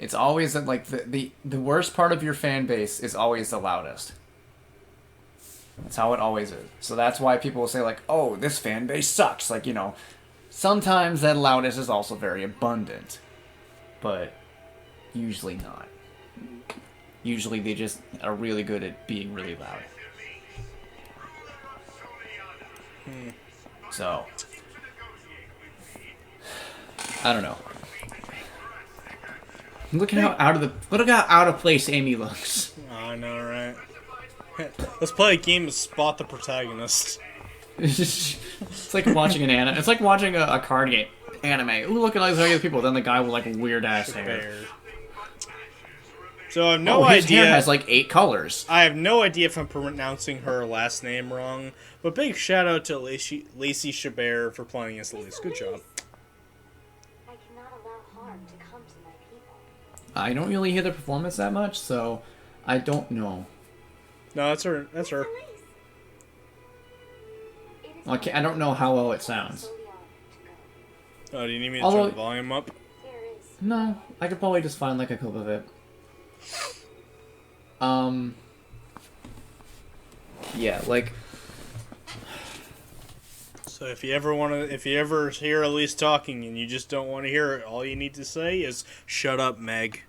It's always like the worst part of your fan base is always the loudest. That's how it always is. So that's why people will say like, "Oh, this fan base sucks." Like, sometimes that loudness is also very abundant, but usually not. Usually they just are really good at being really loud. So, I don't know. Look how out of place Amy looks. I know, right? Let's play a game of spot the protagonist. It's like watching an anime. It's like watching a card game anime. Ooh, look at all these other people. Then the guy with like weird ass hair. So I have no idea. His hair has like 8 colors. I have no idea if I'm pronouncing her last name wrong, but big shout out to Lacey Chabert for playing as Elise. Good job. I cannot allow harm to come to my people. I don't really hear the performance that much, so I don't know. No, that's her. That's her. Okay, I don't know how well it sounds. Oh, do you need me to turn the volume up? No, I could probably just find like a clip of it. Yeah, like. So if you ever hear Elise talking and you just don't want to hear it, all you need to say is "Shut up, Meg."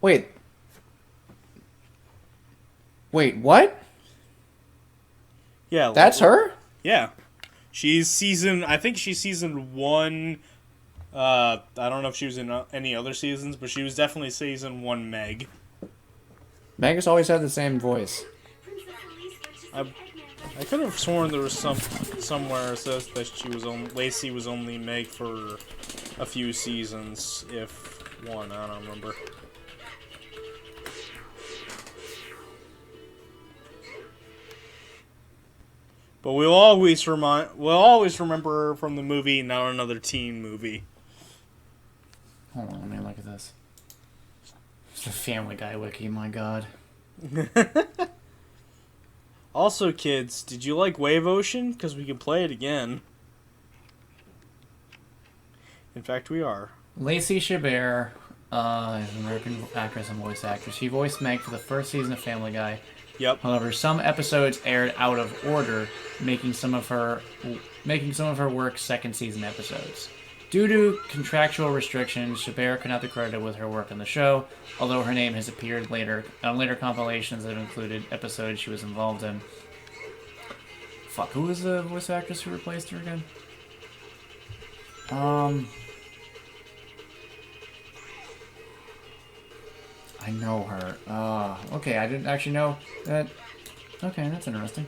Wait, what? Yeah, that's her. Yeah, I think she's season 1. I don't know if she was in any other seasons, but she was definitely season 1 Meg. Meg has always had the same voice. I could have sworn there was somewhere it says that Lacey was only Meg for a few seasons, if one. I don't remember. But we'll always remember her from the movie, not another teen movie. Hold on, let me look at this. It's the Family Guy wiki, my god. Also, kids, did you like Wave Ocean? Because we can play it again. In fact, we are. Lacey Chabert is an American actress and voice actress. She voiced Meg for the first season of Family Guy. Yep. However, some episodes aired out of order, making some of her work second season episodes. Due to contractual restrictions, Chabert could not be credited with her work on the show, although her name has appeared later on later compilations that have included episodes she was involved in. Fuck, who was the voice actress who replaced her again? I know her. Okay, I didn't actually know that. Okay, that's interesting.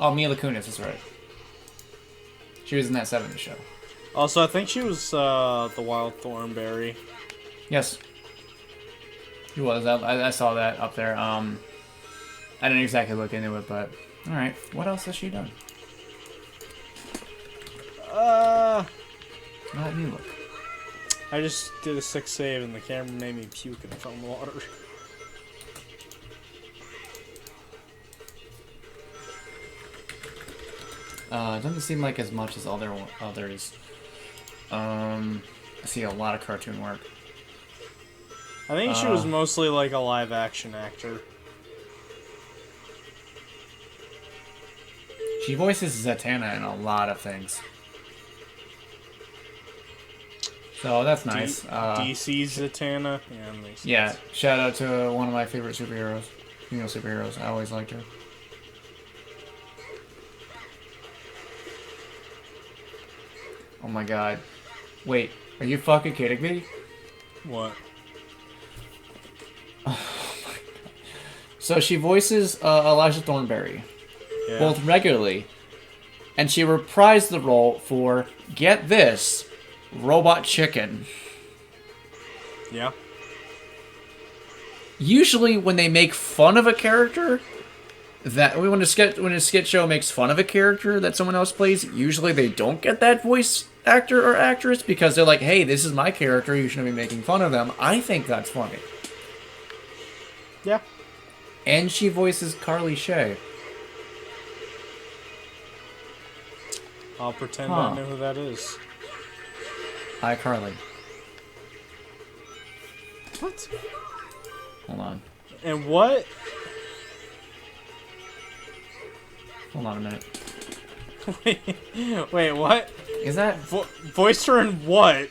Oh, Mila Kunis, that's right. She was in that 70s show. Also, I think she was the Wild Thornberry. Yes. She was. I saw that up there. I didn't exactly look into it, but... Alright, what else has she done? Let me look. I just did a 6 save and the camera made me puke and I fell in the water. It doesn't seem like as much as others. I see a lot of cartoon work. I think she was mostly like a live action actor. She voices Zatanna in a lot of things. So that's nice. DC's Zatanna. Yeah, that makes sense. Yeah, shout out to one of my favorite superheroes. Female superheroes. I always liked her. Oh my god. Wait, are you fucking kidding me? What? Oh my god. So she voices Elijah Thornberry. Yeah. Both regularly. And she reprised the role for, get this, Robot Chicken. Yeah. Usually when they make fun of a character, when a skit show makes fun of a character that someone else plays, usually they don't get that voice actor or actress because they're like, hey, this is my character, you shouldn't be making fun of them. I think that's funny. Yeah. And she voices Carly Shay. I'll pretend I know who that is. iCarly. What? Hold on. And what? Hold on a minute. Wait, what? Is that... Voiced her in what?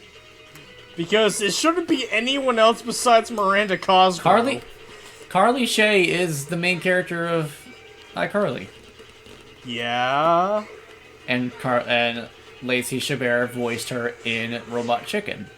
Because it shouldn't be anyone else besides Miranda Cosgrove. Carly Shay is the main character of iCarly. Yeah. And Lacey Chabert voiced her in Robot Chicken.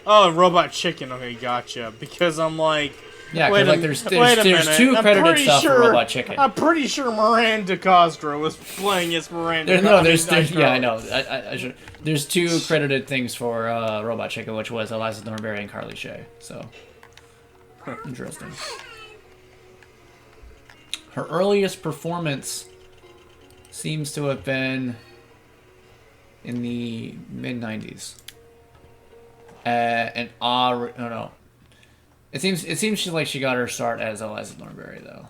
Oh, Robot Chicken. Okay, gotcha. Because I'm like... Yeah, wait because like there's two credited stuff for Robot Chicken. I'm pretty sure Miranda Cosgrove was playing as Miranda. There's yeah, I know. I should, there's two credited things for Robot Chicken, which was Eliza Thornberry and Carly Shay. So interesting. Her earliest performance seems to have been in the mid '90s. No. It seems like she got her start as Eliza Thornberry though.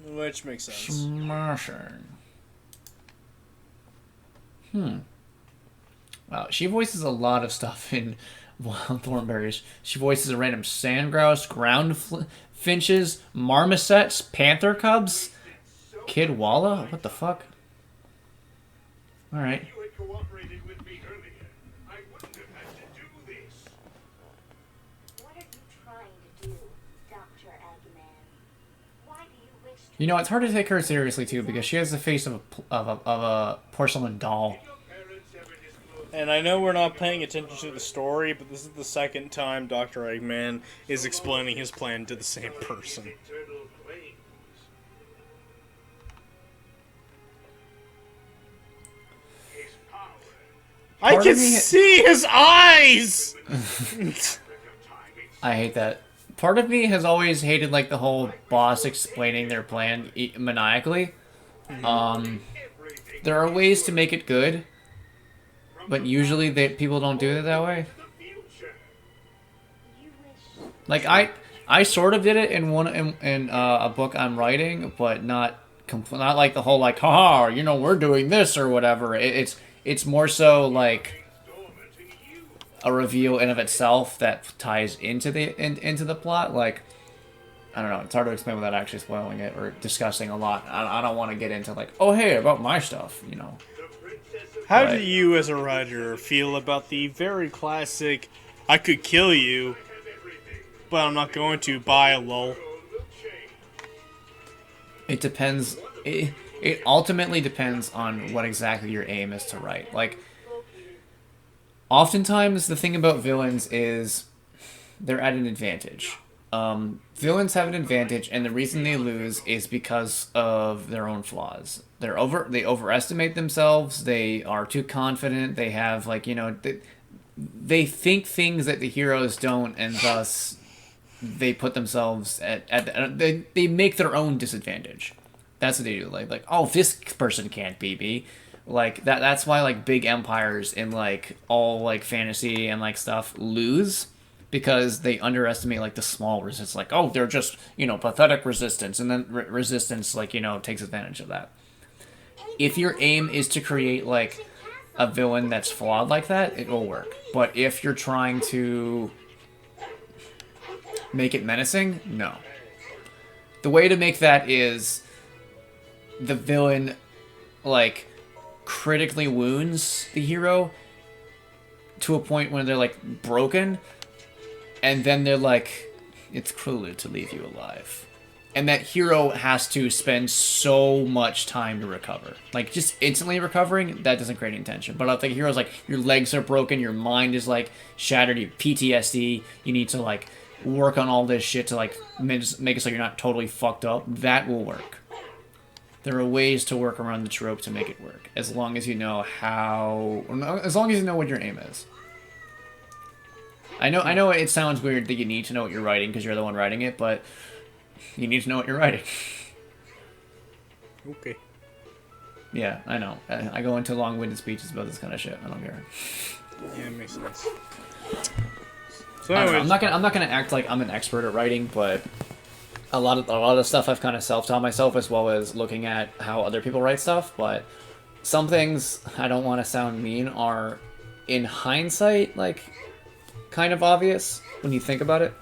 Which makes sense. Smashing. Wow, she voices a lot of stuff in Wild Thornberries. She voices a random sand grouse, ground finches, marmosets, panther cubs, Kid Walla. What the fuck? All right. You know, it's hard to take her seriously too because she has the face of a porcelain doll. And I know we're not paying attention to the story, but this is the second time Dr. Eggman is explaining his plan to the same person. I can see his eyes! I hate that. Part of me has always hated like the whole boss explaining their plan maniacally. There are ways to make it good, but usually people don't do it that way. Like I sort of did it in a book I'm writing, but not like the whole like haha, you know, we're doing this or whatever. It's more so like a reveal in of itself that ties into the plot. Like, I don't know, it's hard to explain without actually spoiling it or discussing a lot. I don't want to get into like, oh hey, about my stuff, you know. How do you as a writer feel about the very classic I could kill you, but I'm not going to, bye lol? It depends. It ultimately depends on what exactly your aim is to write. Like, oftentimes, the thing about villains is they're at an advantage. Villains have an advantage, and the reason they lose is because of their own flaws. They overestimate themselves. They are too confident. They have they think things that the heroes don't, and thus they put themselves they make their own disadvantage. That's what they do. Like oh, this person can't beat me. Like that's why like big empires in like all like fantasy and like stuff lose, because they underestimate like the small resistance. Like, oh, they're just, pathetic resistance, and then resistance like, takes advantage of that. If your aim is to create like a villain that's flawed like that, it will work. But if you're trying to make it menacing, no. The way to make that is the villain like critically wounds the hero to a point when they're like broken, and then they're like, it's crueler to leave you alive. And that hero has to spend so much time to recover. Like, just instantly recovering, that doesn't create any tension. But if the hero's like, your legs are broken, your mind is like shattered, you PTSD, you need to like work on all this shit to like make it so you're not totally fucked up, that will work. There are ways to work around the trope to make it work, as long as you know as long as you know what your aim is. I know it sounds weird that you need to know what you're writing because you're the one writing it, but you need to know what you're writing. Okay. Yeah, I know. I go into long-winded speeches about this kind of shit. I don't care. Yeah, it makes sense. So anyways, I'm not gonna act like I'm an expert at writing, but a lot of stuff I've kind of self-taught myself, as well as looking at how other people write stuff. But some things, I don't want to sound mean, are in hindsight, like, kind of obvious when you think about it.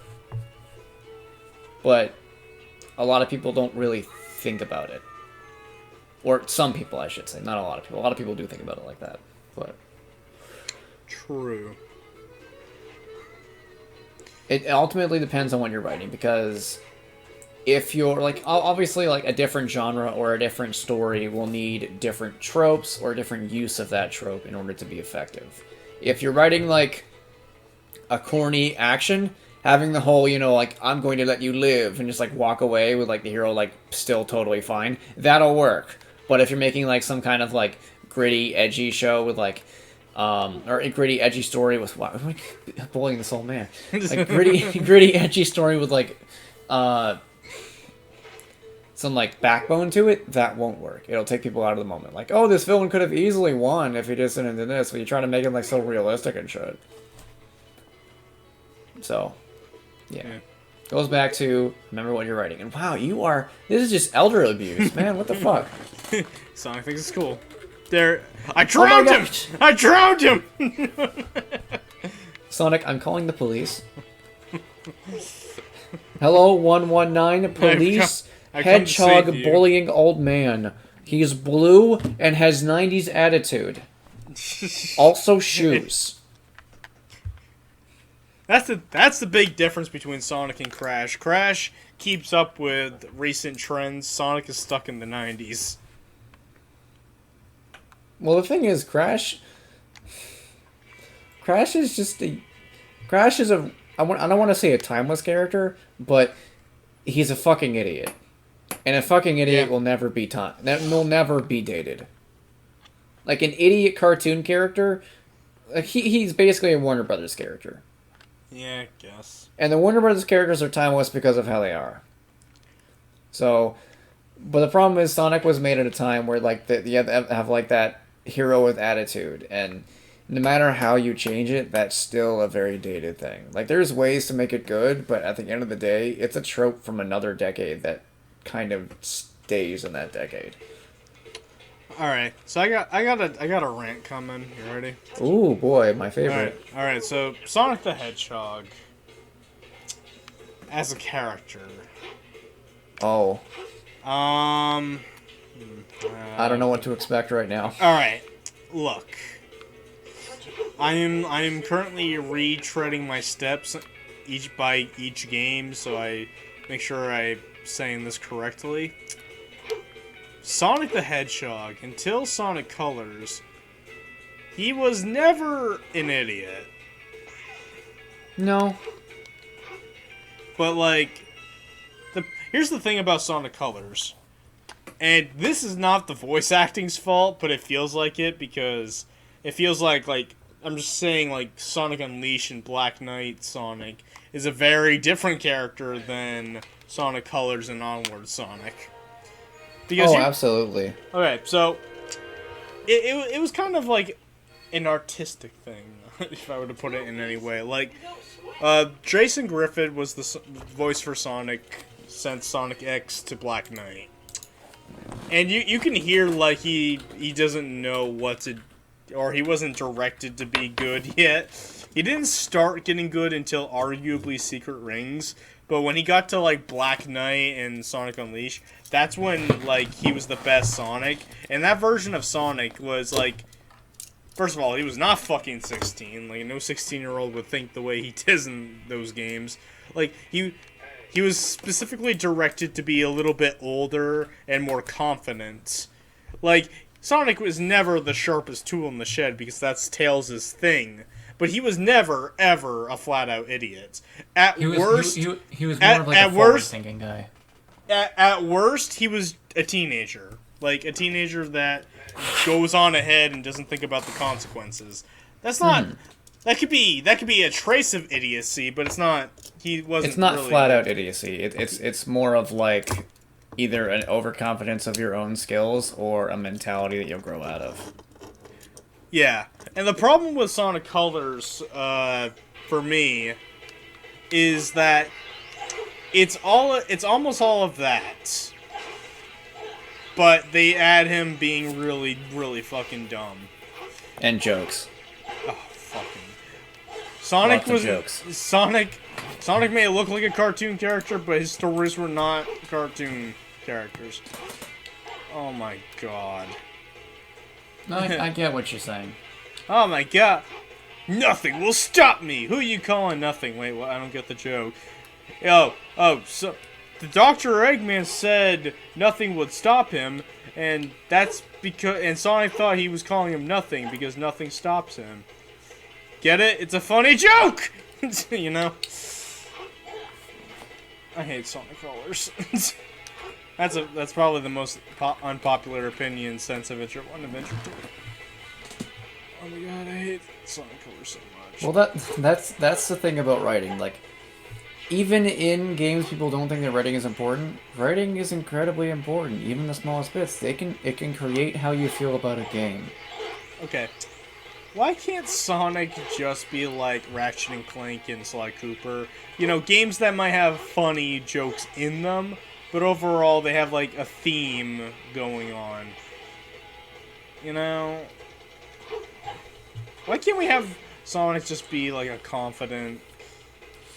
But a lot of people don't really think about it. Or some people, I should say. Not a lot of people. A lot of people do think about it like that. But True. it ultimately depends on what you're writing, because if you're, like, obviously, like, a different genre or a different story will need different tropes or different use of that trope in order to be effective. If you're writing, like, a corny action, having the whole, you know, like, I'm going to let you live, and just, like, walk away with, like, the hero, like, still totally fine, that'll work. But if you're making, like, some kind of, like, gritty, edgy show with, like, or a gritty, edgy story with, wow, I'm like, bullying this old man. Like, gritty, edgy story with, like, some, like, backbone to it, that won't work. It'll take people out of the moment. Like, oh, this villain could have easily won if he just didn't do this, but you try to make him, like, so realistic and shit. So, yeah. Goes back to remember what you're writing. And wow, this is just elder abuse, man. What the fuck? Sonic thinks it's cool. I drowned him! I drowned him! Sonic, I'm calling the police. Hello, 119, police. Hedgehog bullying old man. He's blue and has 90s attitude. Also shoes. That's the big difference between Sonic and Crash. Crash keeps up with recent trends. Sonic is stuck in the 90s. Well, the thing is, Crash is just a... Crash is a... I don't want to say a timeless character, but he's a fucking idiot. And a fucking idiot will never be will never be dated. Like, an idiot cartoon character, like, he's basically a Warner Brothers character. Yeah, I guess. And the Warner Brothers characters are timeless because of how they are. So, but the problem is Sonic was made at a time where, like, you have like that hero with attitude, and no matter how you change it, that's still a very dated thing. Like, there's ways to make it good, but at the end of the day, it's a trope from another decade that kind of stays in that decade. All right, so I got a rant coming. You ready? Ooh, boy, my favorite. All right. So Sonic the Hedgehog as a character. Oh. I don't know what to expect right now. All right, look. I am currently retreading my steps each game, so I make sure I'm saying this correctly. Sonic the Hedgehog, until Sonic Colors, he was never an idiot. No. But, like, here's the thing about Sonic Colors. And this is not the voice acting's fault, but it feels like it, because it feels like, I'm just saying, like, Sonic Unleashed and Black Knight Sonic is a very different character than Sonic Colors and Onward Sonic. Because absolutely. Okay, so it was kind of like an artistic thing, if I were to put it in any way. Like, Jason Griffith was the voice for Sonic since Sonic X to Black Knight. And you can hear, like, he doesn't know what to... Or he wasn't directed to be good yet. He didn't start getting good until arguably Secret Rings. But when he got to, like, Black Knight and Sonic Unleashed, that's when, like, he was the best Sonic. And that version of Sonic was, like... First of all, he was not fucking 16. Like, no 16-year-old would think the way he does in those games. Like, he was specifically directed to be a little bit older and more confident. Like, Sonic was never the sharpest tool in the shed because that's Tails' thing. But he was never, ever a flat-out idiot. He was more of like a forward-thinking guy. At worst, he was a teenager. Like, a teenager that goes on ahead and doesn't think about the consequences. That's not... That could be a trace of idiocy, but it's not... He wasn't It's not really flat-out idiocy. It's more of, like, either an overconfidence of your own skills or a mentality that you'll grow out of. Yeah. And the problem with Sonic Colors, for me, is that it's almost all of that. But they add him being really, really fucking dumb. And jokes. Oh, Sonic Lots of was jokes. Sonic. Sonic may look like a cartoon character, but his stories were not cartoon characters. Oh my god. No, I get what you're saying. Oh my god. Nothing will stop me. Who you calling nothing? Wait, what? I don't get the joke. So the Dr. Eggman said nothing would stop him, and that's because Sonic thought he was calling him nothing because nothing stops him. Get it? It's a funny joke. You know. I hate Sonic Colors. That's probably the most unpopular opinion since Adventure 1 and Adventure 2. Oh my god, I hate Sonic Colors so much. Well, that's the thing about writing. Like, even in games people don't think that writing is important. Writing is incredibly important. Even the smallest bits, it can create how you feel about a game. Okay. Why can't Sonic just be like Ratchet and Clank and Sly Cooper? You know, games that might have funny jokes in them, but overall they have like a theme going on. You know? Why can't we have Sonic just be like a confident...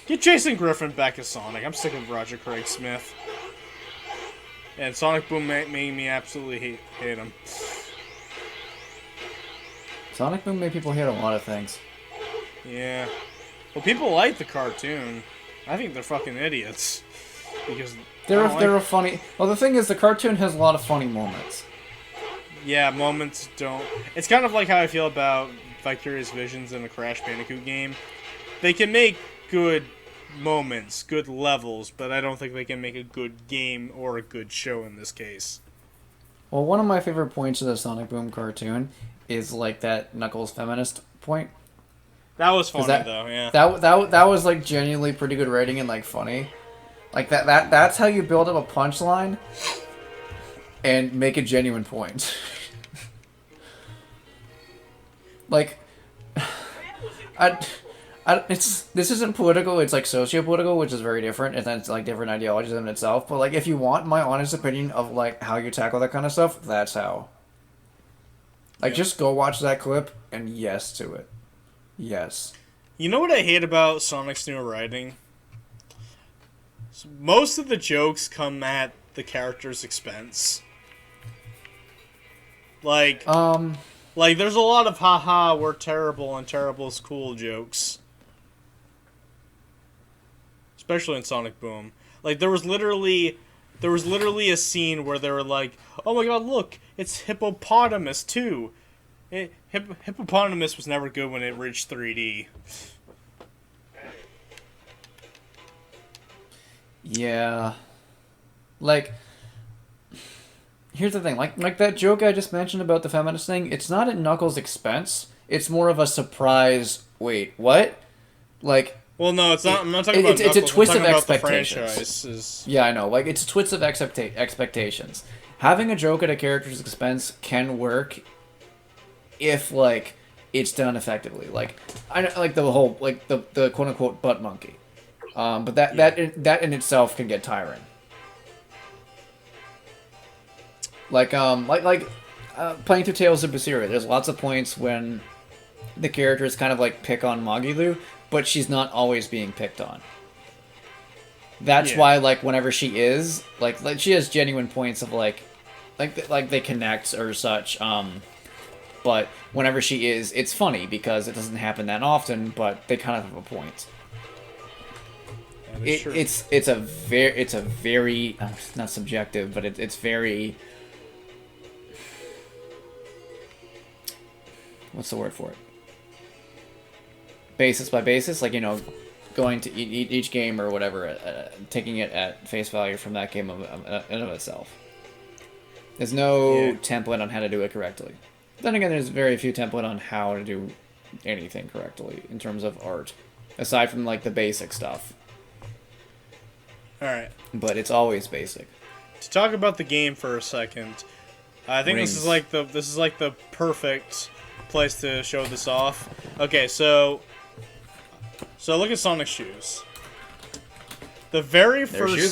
Get Jason Griffin back as Sonic. I'm sick of Roger Craig Smith. And Sonic Boom made me absolutely hate him. Sonic Boom made people hate a lot of things. Yeah. Well, people like the cartoon. I think they're fucking idiots. Because They're a funny... Well, the thing is, the cartoon has a lot of funny moments. yeah, moments don't... It's kind of like how I feel about Vicarious Visions in a Crash Bandicoot game. They can make good moments, good levels, but I don't think they can make a good game or a good show in this case. Well, one of my favorite points of the Sonic Boom cartoon is like that Knuckles feminist point. That was funny that, though, yeah. That was like genuinely pretty good writing and like funny. Like that's how you build up a punchline and make a genuine point. Like this isn't political, it's like socio-political, which is very different, and then it's like different ideologies in itself. But like if you want my honest opinion of like how you tackle that kind of stuff, that's how. Like, just go watch that clip and yes to it. Yes. You know what I hate about Sonic's new writing? Most of the jokes come at the character's expense. Like there's a lot of haha, we're terrible and terrible's cool jokes. Especially in Sonic Boom. Like, there was literally a scene where they were like, oh my god, look, it's Hippopotamus too. Hippopotamus was never good when it reached 3D. Yeah. Like, here's the thing. Like that joke I just mentioned about the feminist thing, it's not at Knuckles' expense. It's more of a surprise, wait, what? Like... Well, no, it's not. I'm not talking about Knuckles. It's a twist of about expectations. Yeah, I know. Like, it's a twist of expectations. Having a joke at a character's expense can work if, like, it's done effectively. Like, I like the whole, like, the quote unquote butt monkey. But that in itself can get tiring. Like playing through Tales of Berseria, there's lots of points when the characters kind of like pick on Magilu, but she's not always being picked on. That's why, like, whenever she is, like she has genuine points of like they connect or such. But whenever she is, it's funny because it doesn't happen that often. But they kind of have a point. It's a very not subjective, but it's very. What's the word for it? Basis by basis, like, you know, going to each game or whatever, taking it at face value from that game in of itself. There's no template on how to do it correctly. Then again, there's very few template on how to do anything correctly in terms of art, aside from like the basic stuff. All right, but it's always basic. To talk about the game for a second, I think this is like the perfect place to show this off. Okay, so look at Sonic's shoes. The very first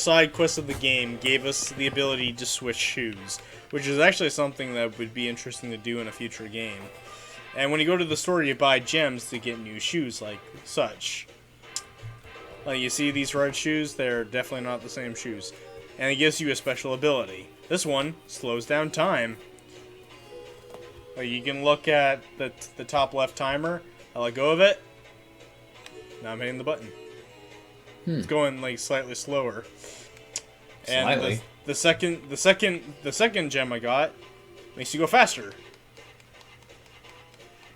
side quest of the game gave us the ability to switch shoes, which is actually something that would be interesting to do in a future game. And when you go to the store, you buy gems to get new shoes, like such. Like, you see these red shoes? They're definitely not the same shoes. And it gives you a special ability. This one slows down time. Like, you can look at the top left timer. I let go of it. Now I'm hitting the button. It's going like slightly slower. And Slightly. the second gem I got makes you go faster.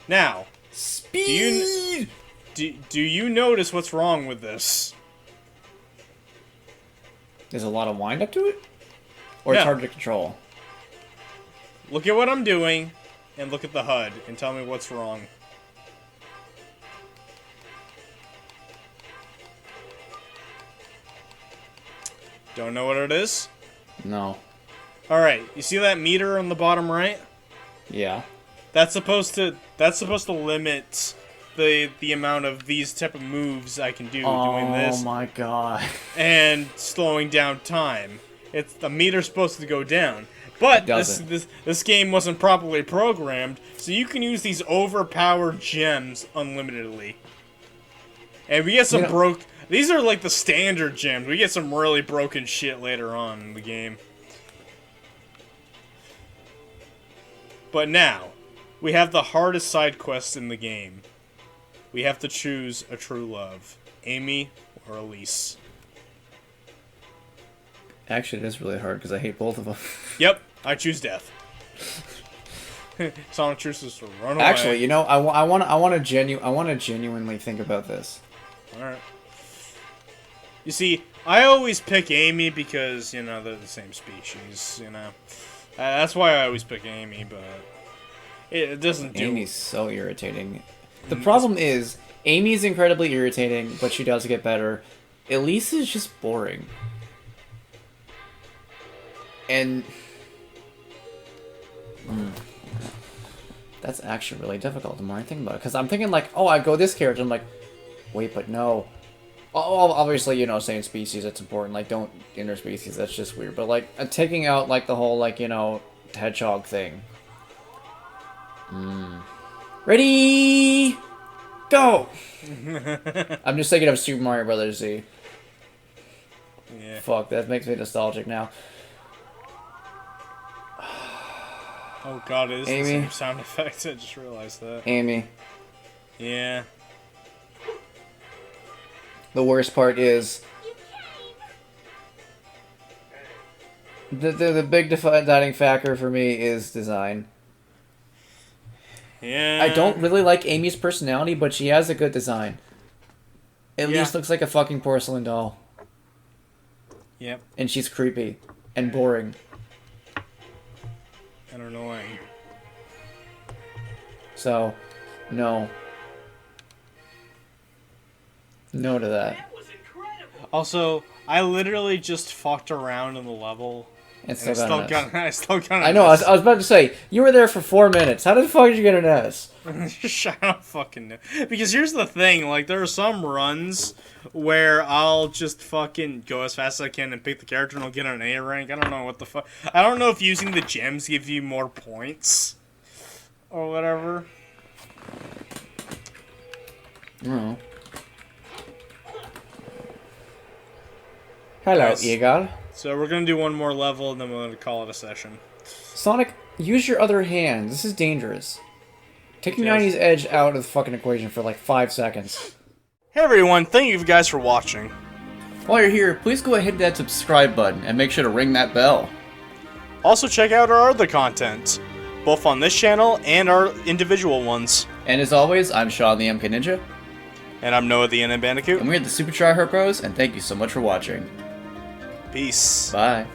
Now, Speed. do you notice what's wrong with this? There's a lot of wind up to it, or it's No. hard to control. Look at what I'm doing, and look at the HUD, and tell me what's wrong. Don't know what it is? No. Alright, you see that meter on the bottom right? Yeah. That's supposed to limit the amount of these type of moves I can do doing this. Oh my god. And slowing down time. The meter's supposed to go down. But this game wasn't properly programmed, so you can use these overpowered gems unlimitedly. And we get some these are like the standard gems. We get some really broken shit later on in the game. But now, we have the hardest side quest in the game. We have to choose a true love. Amy or Elise. Actually, it is really hard because I hate both of them. Yep, I choose death. Sonic chooses to run away. Actually, you know, I want to genuinely think about this. Alright. You see, I always pick Amy because, you know, they're the same species, you know. That's why I always pick Amy, but it doesn't do... Amy's so irritating. The problem is, Amy's incredibly irritating, but she does get better. Elise is just boring. And... That's actually really difficult the more I think about it. Because I'm thinking like, oh, I go this character, I'm like, wait, but no. Oh, obviously, you know, same species, it's important. Like, don't interspecies, that's just weird. But, like, taking out, like, the whole, like, you know, hedgehog thing. Ready? Go! I'm just thinking of Super Mario Brothers Z. Yeah. Fuck, that makes me nostalgic now. Oh god, it is the Amy. same sound effects, I just realized that. Amy. Yeah. The worst part is... The big deciding factor for me is design. Yeah. I don't really like Amy's personality, but she has a good design. At least looks like a fucking porcelain doll. Yep. And she's creepy. And boring. I don't know why. So, no. No to that. Also, I literally just fucked around in the level. And I still got an I know, I was about to say, you were there for 4 minutes. How the fuck did you get an S? Shut up, fucking know. Because here's the thing, like, there are some runs where I'll just fucking go as fast as I can and pick the character and I'll get an A rank. I don't know what the fuck. I don't know if using the gems gives you more points. Or whatever. No. Hello, Yes. Igor. So we're gonna do one more level and then we're gonna call it a session. Sonic, use your other hand. This is dangerous. Taking Yes. 90's Edge out of the fucking equation for like 5 seconds. Hey everyone, thank you guys for watching. While you're here, please go ahead and hit that subscribe button and make sure to ring that bell. Also check out our other content, both on this channel and our individual ones. And as always, I'm Sean the MK Ninja, And I'm Noah the NNBandicoot. and we're the Super Tryhard Bros, and thank you so much for watching. Peace. Bye.